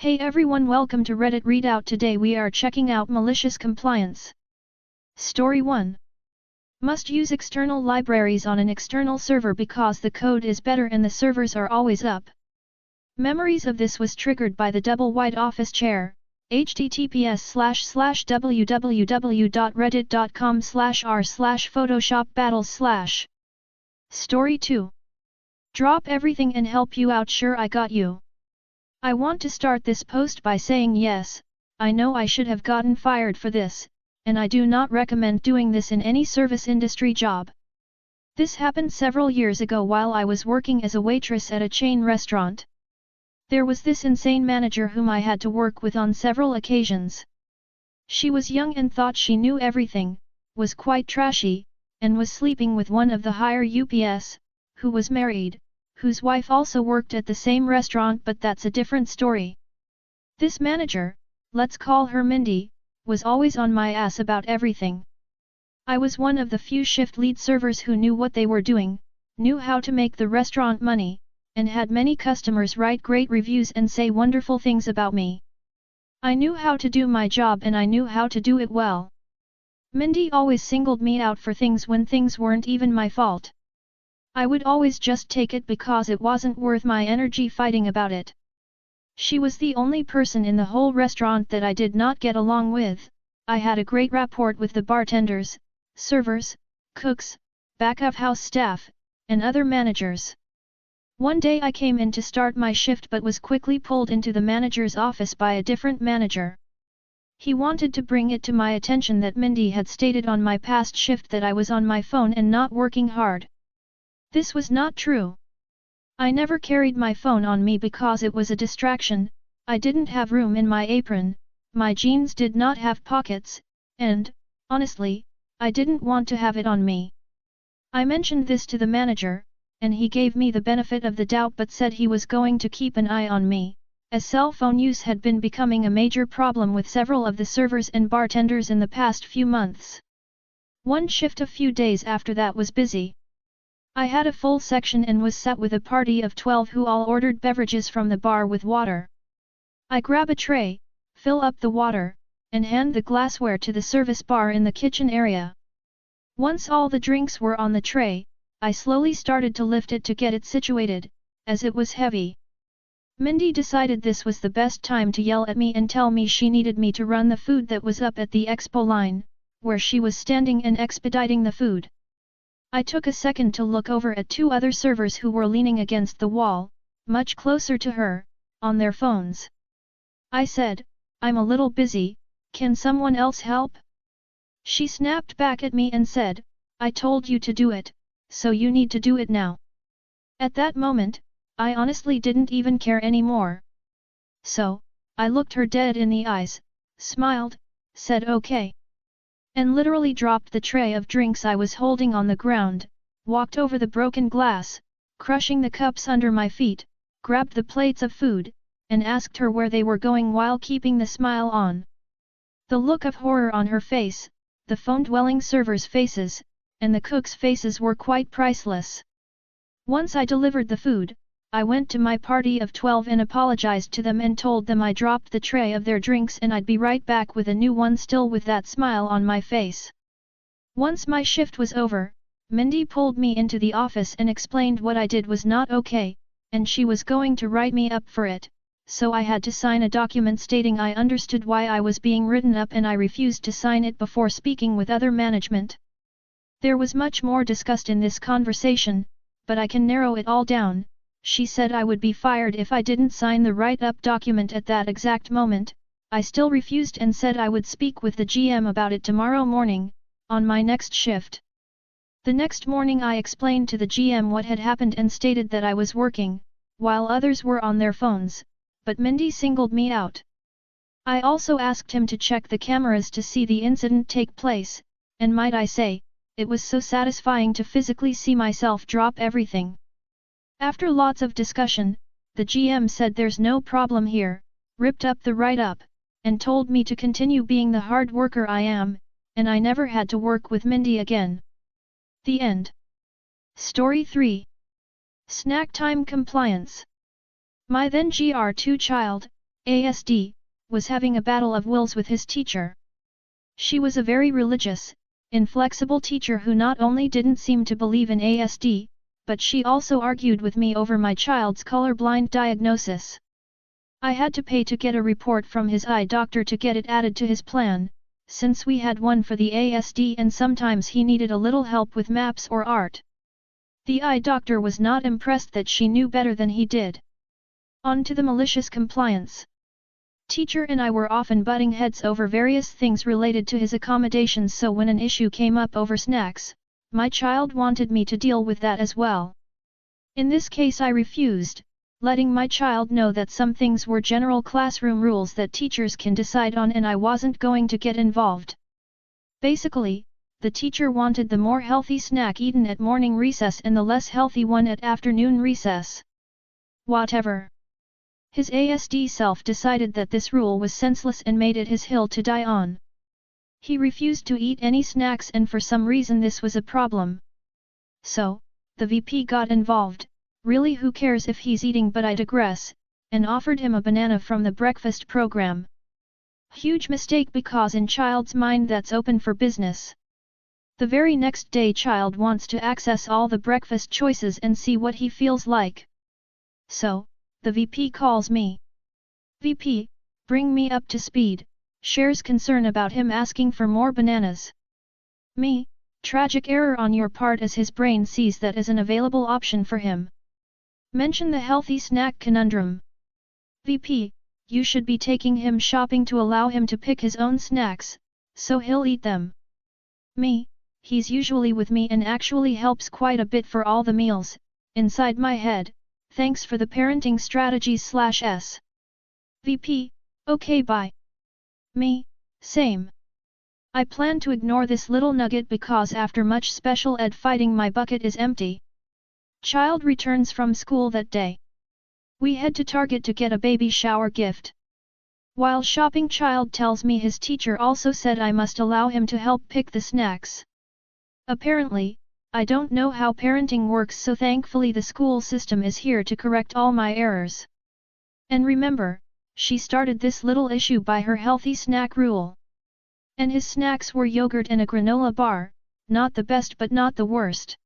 Hey everyone, welcome to Reddit Readout. Today we are checking out malicious compliance. Story 1. Must use external libraries on an external server because the code is better and the servers are always up. Memories of this was triggered by the double wide office chair, https://www.reddit.com/r/photoshop battles/. Story 2. Drop everything and help you out. Sure, I got you. I want to start this post by saying yes, I know I should have gotten fired for this, and I do not recommend doing this in any service industry job. This happened several years ago while I was working as a waitress at a chain restaurant. There was this insane manager whom I had to work with on several occasions. She was young and thought she knew everything, was quite trashy, and was sleeping with one of the higher UPS, who was married, whose wife also worked at the same restaurant, but that's a different story. This manager, let's call her Mindy, was always on my ass about everything. I was one of the few shift lead servers who knew what they were doing, knew how to make the restaurant money, and had many customers write great reviews and say wonderful things about me. I knew how to do my job and I knew how to do it well. Mindy always singled me out for things when things weren't even my fault. I would always just take it because it wasn't worth my energy fighting about it. She was the only person in the whole restaurant that I did not get along with. I had a great rapport with the bartenders, servers, cooks, back-of-house staff, and other managers. One day I came in to start my shift but was quickly pulled into the manager's office by a different manager. He wanted to bring it to my attention that Mindy had stated on my past shift that I was on my phone and not working hard. This was not true. I never carried my phone on me because it was a distraction, I didn't have room in my apron, my jeans did not have pockets, and, honestly, I didn't want to have it on me. I mentioned this to the manager, and he gave me the benefit of the doubt but said he was going to keep an eye on me, as cell phone use had been becoming a major problem with several of the servers and bartenders in the past few months. One shift a few days after that was busy. I had a full section and was sat with a party of 12 who all ordered beverages from the bar with water. I grab a tray, fill up the water, and hand the glassware to the service bar in the kitchen area. Once all the drinks were on the tray, I slowly started to lift it to get it situated, as it was heavy. Mindy decided this was the best time to yell at me and tell me she needed me to run the food that was up at the expo line, where she was standing and expediting the food. I took a second to look over at two other servers who were leaning against the wall, much closer to her, on their phones. I said, "I'm a little busy, can someone else help?" She snapped back at me and said, "I told you to do it, so you need to do it now." At that moment, I honestly didn't even care anymore. So, I looked her dead in the eyes, smiled, said okay, and literally dropped the tray of drinks I was holding on the ground, walked over the broken glass, crushing the cups under my feet, grabbed the plates of food, and asked her where they were going while keeping the smile on. The look of horror on her face, the phone-dwelling servers' faces, and the cooks' faces were quite priceless. Once I delivered the food, I went to my party of 12 and apologized to them and told them I dropped the tray of their drinks and I'd be right back with a new one, still with that smile on my face. Once my shift was over, Mindy pulled me into the office and explained what I did was not okay, and she was going to write me up for it, so I had to sign a document stating I understood why I was being written up and I refused to sign it before speaking with other management. There was much more discussed in this conversation, but I can narrow it all down. She said I would be fired if I didn't sign the write-up document at that exact moment. I still refused and said I would speak with the GM about it tomorrow morning, on my next shift. The next morning I explained to the GM what had happened and stated that I was working, while others were on their phones, but Mindy singled me out. I also asked him to check the cameras to see the incident take place, and might I say, it was so satisfying to physically see myself drop everything. After lots of discussion, the GM said there's no problem here, ripped up the write-up, and told me to continue being the hard worker I am, and I never had to work with Mindy again. The end. Story 3. Snack time compliance. My then GR2 child, ASD, was having a battle of wills with his teacher. She was a very religious, inflexible teacher who not only didn't seem to believe in ASD, but she also argued with me over my child's colorblind diagnosis. I had to pay to get a report from his eye doctor to get it added to his plan, since we had one for the ASD and sometimes he needed a little help with maps or art. The eye doctor was not impressed that she knew better than he did. On to the malicious compliance. Teacher and I were often butting heads over various things related to his accommodations, so when an issue came up over snacks, my child wanted me to deal with that as well. In this case I refused, letting my child know that some things were general classroom rules that teachers can decide on and I wasn't going to get involved. Basically, the teacher wanted the more healthy snack eaten at morning recess and the less healthy one at afternoon recess. Whatever. His ASD self decided that this rule was senseless and made it his hill to die on. He refused to eat any snacks and for some reason this was a problem. So, the VP got involved, really who cares if he's eating, but I digress, and offered him a banana from the breakfast program. Huge mistake, because in child's mind that's open for business. The very next day child wants to access all the breakfast choices and see what he feels like. So, the VP calls me. VP, bring me up to speed, shares concern about him asking for more bananas. Me, tragic error on your part as his brain sees that as an available option for him. Mention the healthy snack conundrum. VP, you should be taking him shopping to allow him to pick his own snacks, so he'll eat them. Me, he's usually with me and actually helps quite a bit for all the meals. Inside my head, thanks for the parenting strategies/s. VP, okay bye. Me, same. I plan to ignore this little nugget because after much special ed fighting my bucket is empty. Child returns from school that day. We head to Target to get a baby shower gift. While shopping, child tells me his teacher also said I must allow him to help pick the snacks. Apparently, I don't know how parenting works, so thankfully the school system is here to correct all my errors. And remember, she started this little issue by her healthy snack rule. And his snacks were yogurt and a granola bar, not the best but not the worst.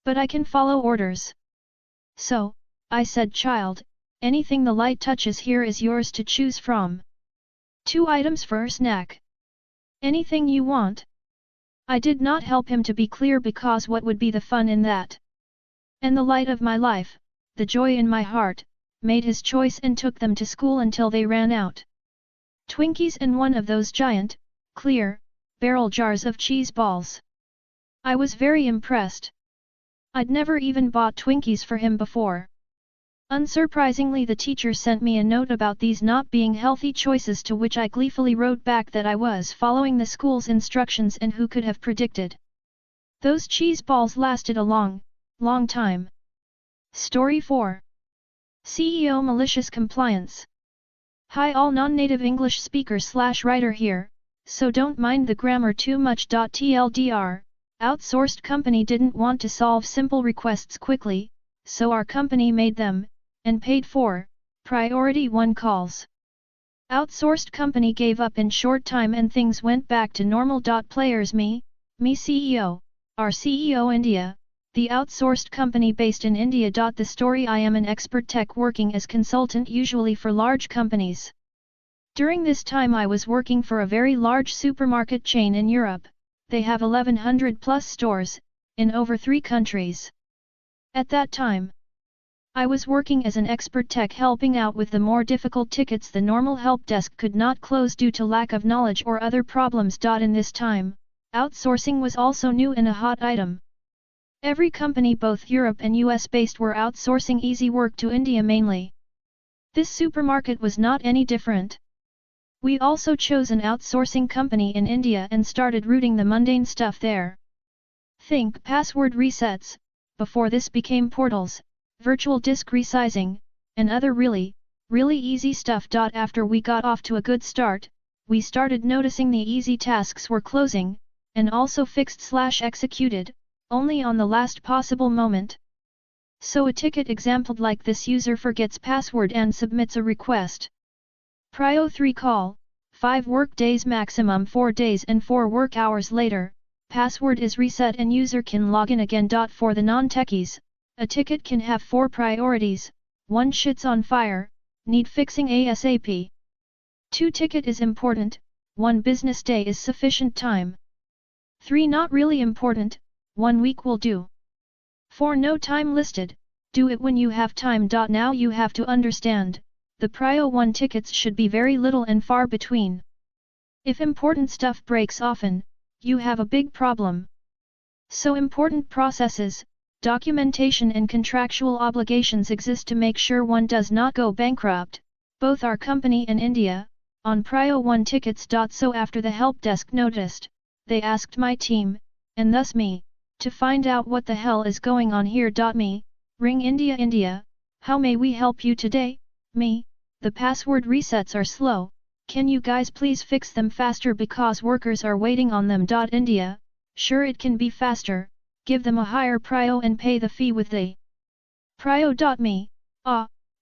But I can follow orders. So, I said, child, anything the light touches here is yours to choose from. 2 items for a snack. Anything you want? I did not help him to be clear, because what would be the fun in that? And the light of my life, the joy in my heart, made his choice and took them to school until they ran out. Twinkies and one of those giant, clear, barrel jars of cheese balls. I was very impressed. I'd never even bought Twinkies for him before. Unsurprisingly, the teacher sent me a note about these not being healthy choices, to which I gleefully wrote back that I was following the school's instructions, and who could have predicted. Those cheese balls lasted a long, long time. Story 4. CEO Malicious Compliance. Hi all, non-native English speaker/writer here, so don't mind the grammar too much. TLDR, outsourced company didn't want to solve simple requests quickly, so our company made them, and paid for, priority 1 calls. Outsourced company gave up in short time and things went back to normal. Players me CEO, our CEO India, the outsourced company based in India. The story: I am an expert tech working as consultant usually for large companies. During this time I was working for a very large supermarket chain in Europe. They have 1100 plus stores, in over 3 countries. At that time, I was working as an expert tech helping out with the more difficult tickets the normal help desk could not close due to lack of knowledge or other problems. In this time, outsourcing was also new and a hot item. Every company, both Europe and US based, were outsourcing easy work to India mainly. This supermarket was not any different. We also chose an outsourcing company in India and started routing the mundane stuff there. Think password resets. Before this became portals, virtual disk resizing, and other really easy stuff. After we got off to a good start, we started noticing the easy tasks were closing, and also fixed/executed, only on the last possible moment. So a ticket example like this: user forgets password and submits a request. Prio 3 call, 5 work days maximum 4 days and 4 work hours later, password is reset and user can log in again. For the non-techies, a ticket can have 4 priorities, 1 shit's on fire, need fixing ASAP. 2 ticket is important, 1 business day is sufficient time. 3 not really important, 1 week will do. 4 no time listed, do it when you have time. Now you have to understand, the Prio 1 tickets should be very little and far between. If important stuff breaks often, you have a big problem. So important processes, documentation and contractual obligations exist to make sure one does not go bankrupt, both our company and India, on Prio 1 tickets. So after the help desk noticed, they asked my team, and thus me, to find out what the hell is going on here. Me, ring India, how may we help you today? Me, the password resets are slow, can you guys please fix them faster because workers are waiting on them. India, sure it can be faster, give them a higher prio and pay the fee with the prio. Me,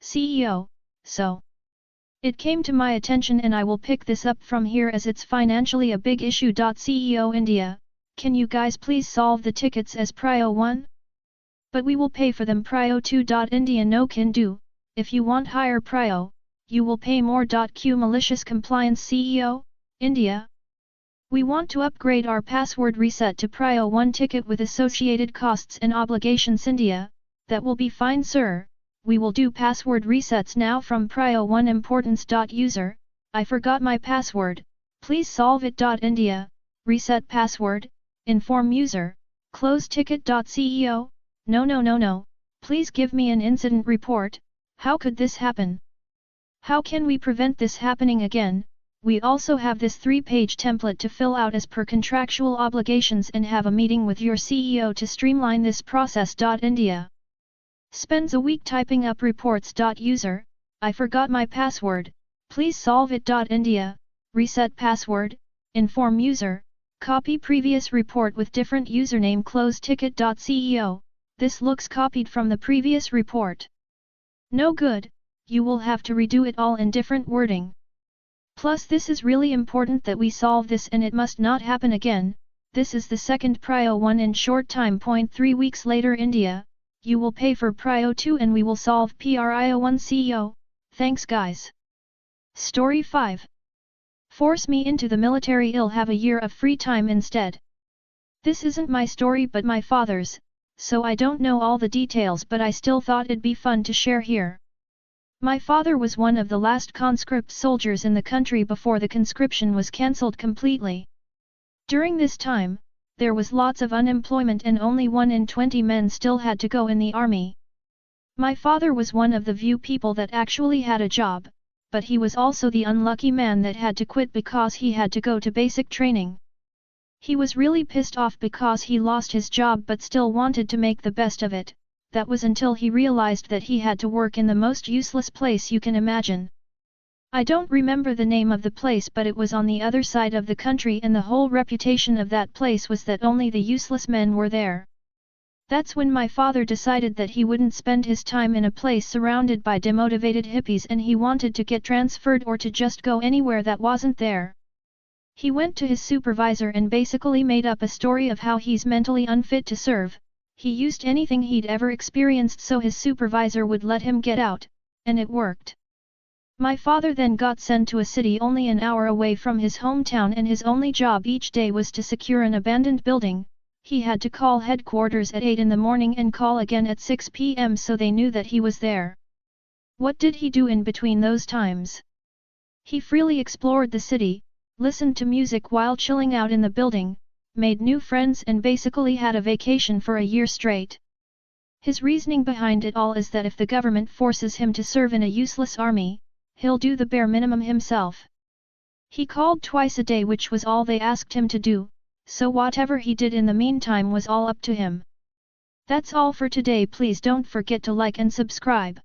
CEO, so. It came to my attention and I will pick this up from here as it's financially a big issue. CEO India, can you guys please solve the tickets as Prio 1? But we will pay for them Prio 2. India no can do, if you want higher Prio, you will pay more. Q Malicious Compliance CEO, India. We want to upgrade our password reset to Prio 1 ticket with associated costs and obligations. India, that will be fine sir, we will do password resets now from Prio 1 importance. User, I forgot my password, please solve it. India, reset password, inform user, close ticket. CEO, no, please give me an incident report, how could this happen? How can we prevent this happening again? We also have this 3-page template to fill out as per contractual obligations and have a meeting with your CEO to streamline this process. India spends a week typing up reports. User, I forgot my password, please solve it. India, reset password, inform user, copy previous report with different username close ticket. CEO, this looks copied from the previous report. No good, you will have to redo it all in different wording. Plus this is really important that we solve this and it must not happen again, this is the second Prio 1 in short time. 3 weeks later India, you will pay for Prio 2 and we will solve Prio 1. CEO, thanks guys. Story 5. Force me into the military, I'll have a year of free time instead. This isn't my story but my father's, so I don't know all the details but I still thought it'd be fun to share here. My father was one of the last conscript soldiers in the country before the conscription was cancelled completely. During this time, there was lots of unemployment and only 1 in 20 men still had to go in the army. My father was one of the few people that actually had a job, but he was also the unlucky man that had to quit because he had to go to basic training. He was really pissed off because he lost his job but still wanted to make the best of it. That was until he realized that he had to work in the most useless place you can imagine. I don't remember the name of the place but it was on the other side of the country and the whole reputation of that place was that only the useless men were there. That's when my father decided that he wouldn't spend his time in a place surrounded by demotivated hippies and he wanted to get transferred or to just go anywhere that wasn't there. He went to his supervisor and basically made up a story of how he's mentally unfit to serve. He used anything he'd ever experienced so his supervisor would let him get out, and it worked. My father then got sent to a city only an hour away from his hometown and his only job each day was to secure an abandoned building. He had to call headquarters at 8 in the morning and call again at 6 p.m. so they knew that he was there. What did he do in between those times? He freely explored the city, listened to music while chilling out in the building, made new friends and basically had a vacation for a year straight. His reasoning behind it all is that if the government forces him to serve in a useless army, he'll do the bare minimum himself. He called twice a day which was all they asked him to do, so whatever he did in the meantime was all up to him. That's all for today, please don't forget to like and subscribe.